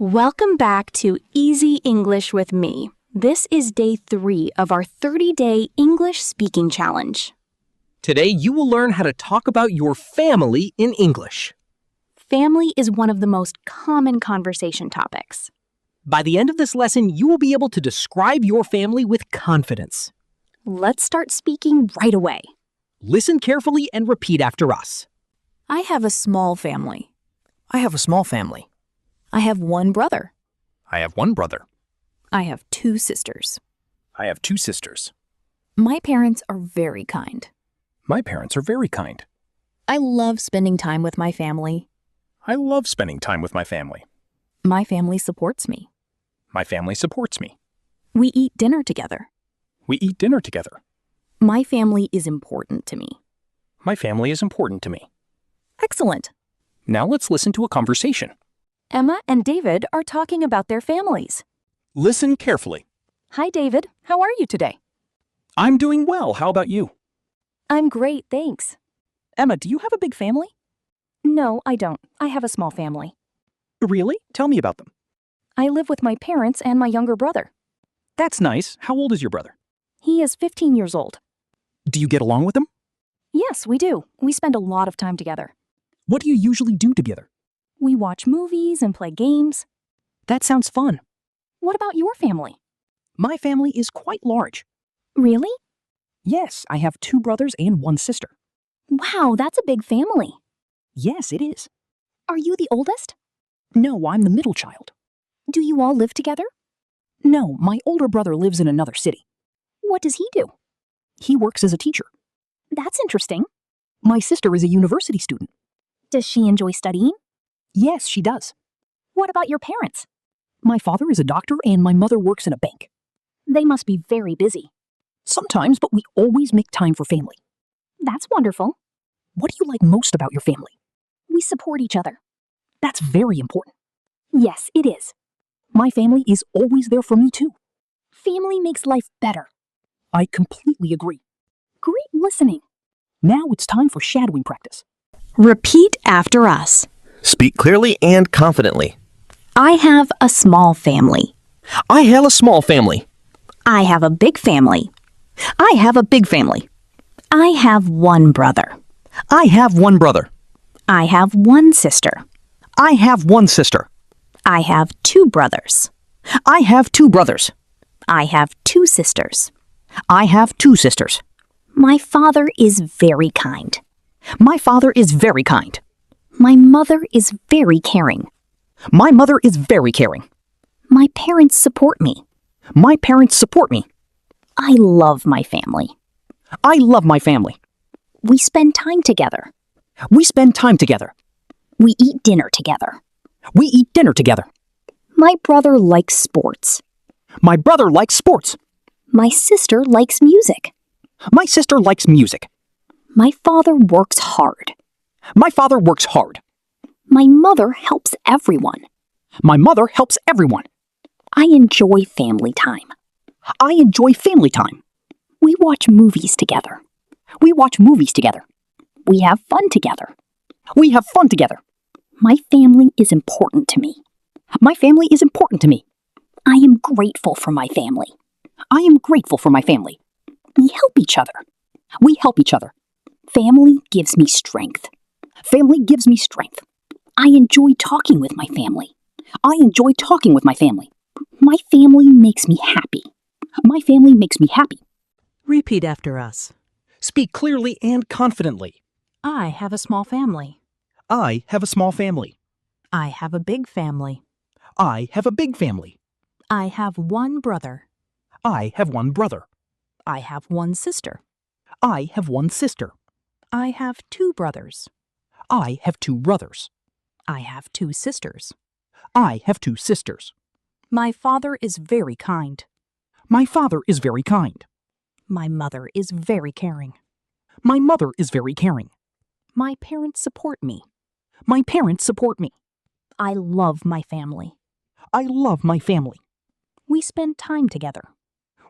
Welcome back to Easy English with me. This is day 3 of our 30-day English speaking challenge. Today, you will learn how to talk about your family in English. Family is one of the most common conversation topics. By the end of this lesson, you will be able to describe your family with confidence. Let's start speaking right away. Listen carefully and repeat after us. I have a small family. I have a small family. I have one brother. I have one brother. I have 2 sisters. I have 2 sisters. My parents are very kind. My parents are very kind. I love spending time with my family. I love spending time with my family. My family supports me. My family supports me. We eat dinner together. We eat dinner together. My family is important to me. My family is important to me. Excellent. Now let's listen to a conversation. Emma and David are talking about their families. Listen carefully. Hi, David. How are you today? I'm doing well. How about you? I'm great, thanks. Emma, do you have a big family? No, I don't. I have a small family. Really? Tell me about them. I live with my parents and my younger brother. That's nice. How old is your brother? He is 15 years old. Do you get along with him? Yes, we do. We spend a lot of time together. What do you usually do together? We watch movies and play games. That sounds fun. What about your family? My family is quite large. Really? Yes, I have 2 brothers and 1 sister. Wow, that's a big family. Yes, it is. Are you the oldest? No, I'm the middle child. Do you all live together? No, my older brother lives in another city. What does he do? He works as a teacher. That's interesting. My sister is a university student. Does she enjoy studying? Yes, she does. What about your parents? My father is a doctor and my mother works in a bank. They must be very busy. Sometimes, but we always make time for family. That's wonderful. What do you like most about your family? We support each other. That's very important. Yes, it is. My family is always there for me too. Family makes life better. I completely agree. Great listening. Now it's time for shadowing practice. Repeat after us. Speak clearly and confidently. I have a small family. I have a small family. I have a big family. I have a big family. I have one brother. I have one brother. I have one sister. I have one sister. I have 2 brothers. I have 2 brothers. I have 2 sisters. I have 2 sisters. My father is very kind. My father is very kind. My mother is very caring. My mother is very caring. My parents support me. My parents support me. I love my family. I love my family. We spend time together. We spend time together. We eat dinner together. We eat dinner together. My brother likes sports. My brother likes sports. My sister likes music. My sister likes music. My father works hard. My father works hard. My mother helps everyone. My mother helps everyone. I enjoy family time. I enjoy family time. We watch movies together. We watch movies together. We have fun together. We have fun together. My family is important to me. My family is important to me. I am grateful for my family. I am grateful for my family. We help each other. We help each other. Family gives me strength. Family gives me strength. I enjoy talking with my family. I enjoy talking with my family. My family makes me happy. My family makes me happy. Repeat after us. Speak clearly and confidently. I have a small family. I have a small family. I have a big family. I have a big family. I have one brother. I have one brother. I have one sister. I have one sister. I have 2 brothers. I have 2 brothers. I have 2 sisters. I have 2 sisters. My father is very kind. My father is very kind. My mother is very caring. My mother is very caring. My parents support me. My parents support me. I love my family. I love my family. We spend time together.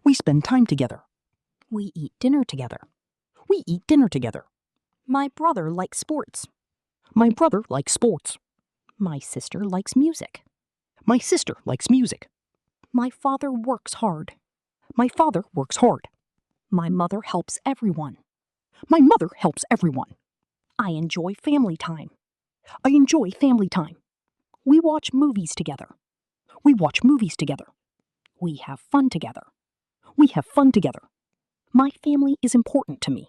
We spend time together. We eat dinner together. We eat dinner together. My brother likes sports. My brother likes sports. My sister likes music. My sister likes music. My father works hard. My father works hard. My mother helps everyone. My mother helps everyone. I enjoy family time. I enjoy family time. We watch movies together. We watch movies together. We have fun together. We have fun together. My family is important to me.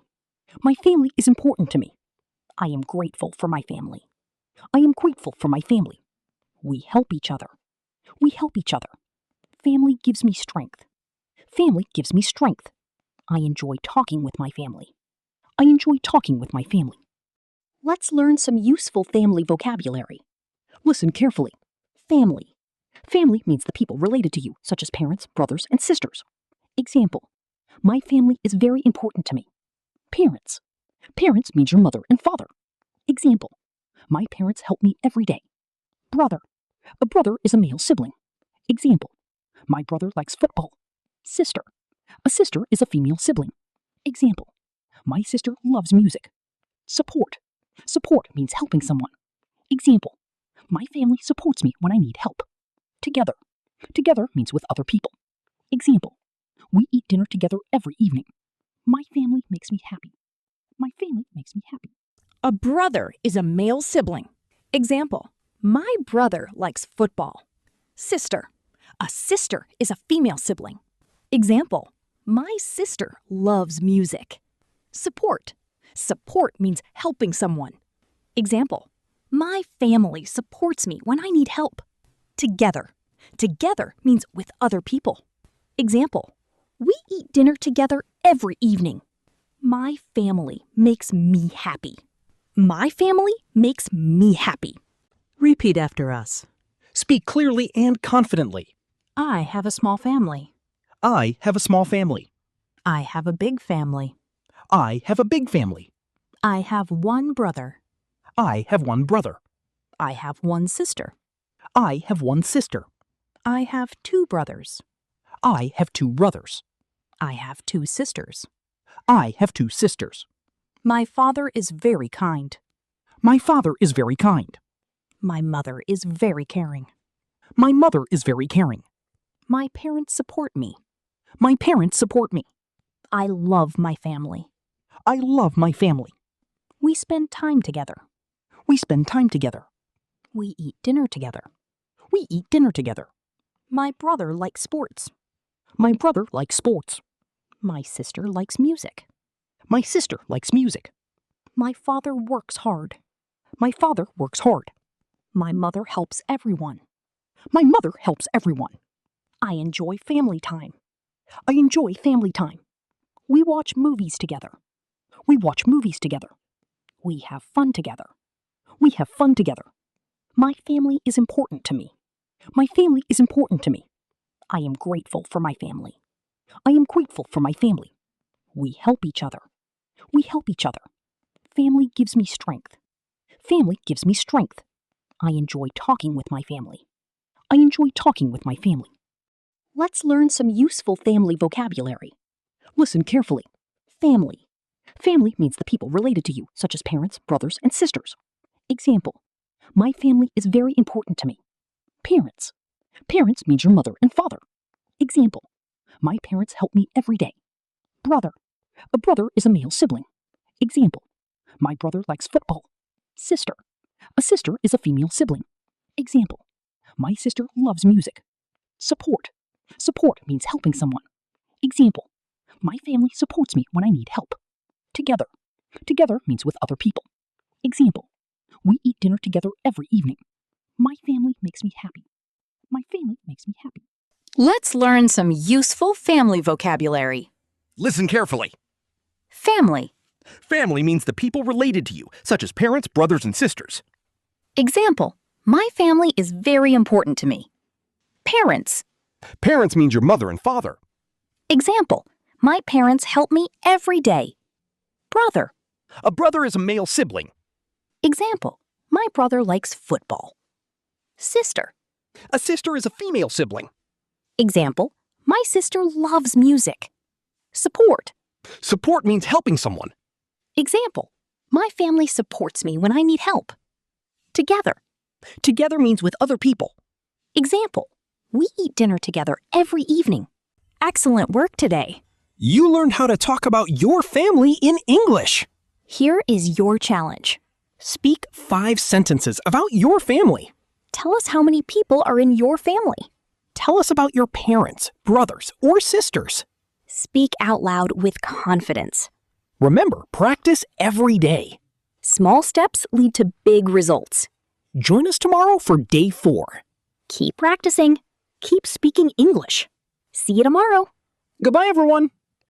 My family is important to me. I am grateful for my family. I am grateful for my family. We help each other. We help each other. Family gives me strength. Family gives me strength. I enjoy talking with my family. I enjoy talking with my family. Let's learn some useful family vocabulary. Listen carefully. Family. Family means the people related to you, such as parents, brothers, and sisters. Example, my family is very important to me. Parents. Parents means your mother and father. Example, my parents help me every day. Brother. A brother is a male sibling. Example, my brother likes football. Sister. A sister is a female sibling. Example, my sister loves music. Support. Support means helping someone. Example, my family supports me when I need help. Together. Together means with other people. Example, we eat dinner together every evening. My family makes me happy. My family makes me happy. A brother is a male sibling. Example, my brother likes football. Sister. A sister is a female sibling. Example, my sister loves music. Support. Support means helping someone. Example, my family supports me when I need help. Together. Together means with other people. Example, we eat dinner together every evening. My family makes me happy. My family makes me happy. Repeat after us. Speak clearly and confidently. I have a small family. I have a small family. I have a big family. I have a big family. I have one brother. I have one brother. I have one sister. I have one sister. I have two brothers. I have two brothers. I have two sisters. I have two sisters. My father is very kind. My father is very kind. My mother is very caring. My mother is very caring. My parents support me. My parents support me. I love my family. I love my family. We spend time together. We spend time together. We eat dinner together. We eat dinner together. My brother likes sports. My brother likes sports. My sister likes music. My sister likes music. My father works hard. My father works hard. My mother helps everyone. My mother helps everyone. I enjoy family time. I enjoy family time. We watch movies together. We watch movies together. We have fun together. We have fun together. My family is important to me. My family is important to me. I am grateful for my family. I am grateful for my family. We help each other. We help each other. Family gives me strength. Family gives me strength. I enjoy talking with my family. I enjoy talking with my family. Let's learn some useful family vocabulary. Listen carefully. Family. Family means the people related to you, such as parents, brothers, and sisters. Example, my family is very important to me. Parents. Parents means your mother and father. Example, my parents help me every day. Brother. A brother is a male sibling. Example, my brother likes football. Sister. A sister is a female sibling. Example, my sister loves music. Support. Support means helping someone. Example, my family supports me when I need help. Together. Together means with other people. Example, we eat dinner together every evening. My family makes me happy. My family makes me happy. Let's learn some useful family vocabulary. Listen carefully. Family. Family means the people related to you, such as parents, brothers, and sisters. Example, my family is very important to me. Parents. Parents means your mother and father. Example, my parents help me every day. Brother. A brother is a male sibling. Example, my brother likes football. Sister. A sister is a female sibling. Example, my sister loves music. Support. Support means helping someone. Example, my family supports me when I need help. Together. Together means with other people. Example, we eat dinner together every evening. Excellent work today. You learned how to talk about your family in English. Here is your challenge. Speak 5 sentences about your family. Tell us how many people are in your family. Tell us about your parents, brothers, or sisters. Speak out loud with confidence. Remember, practice every day. Small steps lead to big results. Join us tomorrow for day 4. Keep practicing. Keep speaking English. See you tomorrow. Goodbye, everyone.